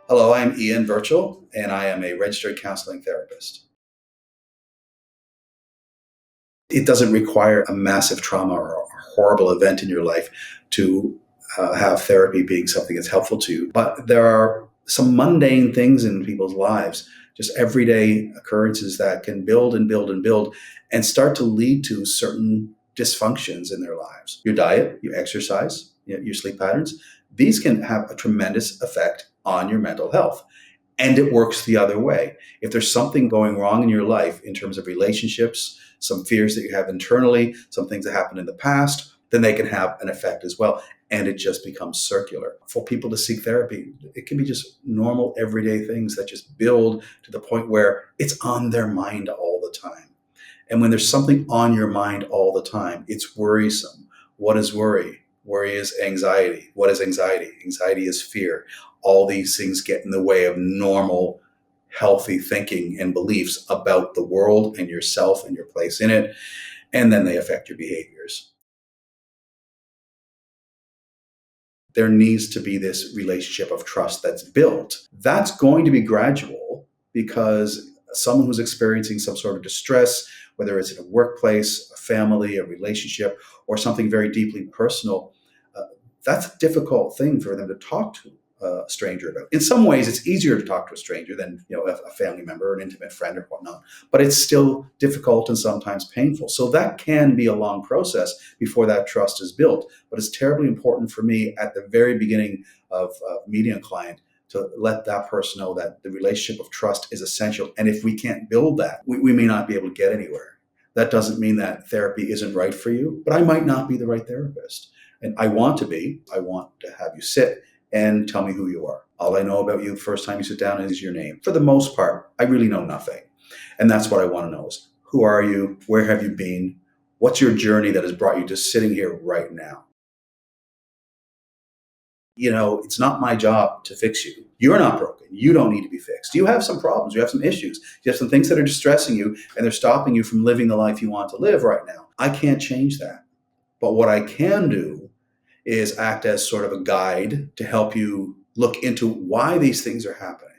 Hello, I'm Ean Burchell, and I am a registered counseling therapist. It doesn't require a massive trauma or a horrible event in your life to have therapy being something that's helpful to you. But there are some mundane things in people's lives, just everyday occurrences that can build and build and build and start to lead to certain dysfunctions in their lives. Your diet, your exercise, your sleep patterns, these can have a tremendous effect on your mental health. And it works the other way. If there's something going wrong in your life in terms of relationships, some fears that you have internally, some things that happened in the past, then they can have an effect as well. And it just becomes circular. For people to seek therapy, it can be just normal, everyday things that just build to the point where it's on their mind all the time. And when there's something on your mind all the time, it's worrisome. What is worry? Worry is anxiety. What is anxiety? Anxiety is fear. All these things get in the way of normal, healthy thinking and beliefs about the world and yourself and your place in it. And then they affect your behaviors. There needs to be this relationship of trust that's built. That's going to be gradual because someone who's experiencing some sort of distress, whether it's in a workplace, a family, a relationship, or something very deeply personal, uh, that's a difficult thing for them to talk to a stranger about. In some ways, it's easier to talk to a stranger than a family member, or an intimate friend, or whatnot. But it's still difficult and sometimes painful. So that can be a long process before that trust is built. But it's terribly important for me at the very beginning of meeting a client to let that person know that the relationship of trust is essential. And if we can't build that, we may not be able to get anywhere. That doesn't mean that therapy isn't right for you, but I might not be the right therapist. And I want to be. I want to have you sit and tell me who you are. All I know about you the first time you sit down is your name. For the most part, I really know nothing. And that's what I want to know is, who are you? Where have you been? What's your journey that has brought you to sitting here right now? It's not my job to fix you. You're not broken. You don't need to be fixed. You have some problems. You have some issues. You have some things that are distressing you and they're stopping you from living the life you want to live right now. I can't change that. But what I can do is act as sort of a guide to help you look into why these things are happening,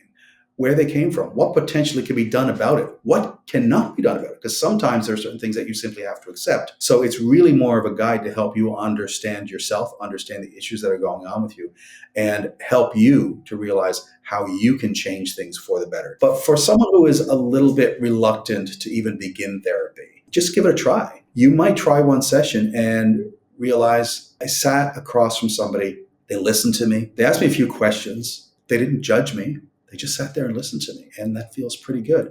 where they came from, what potentially can be done about it, what cannot be done about it. Because sometimes there are certain things that you simply have to accept. So it's really more of a guide to help you understand yourself, understand the issues that are going on with you, and help you to realize how you can change things for the better. But for someone who is a little bit reluctant to even begin therapy, just give it a try. You might try one session and realize I sat across from somebody. They listened to me. They asked me a few questions. They didn't judge me. They just sat there and listened to me. And that feels pretty good.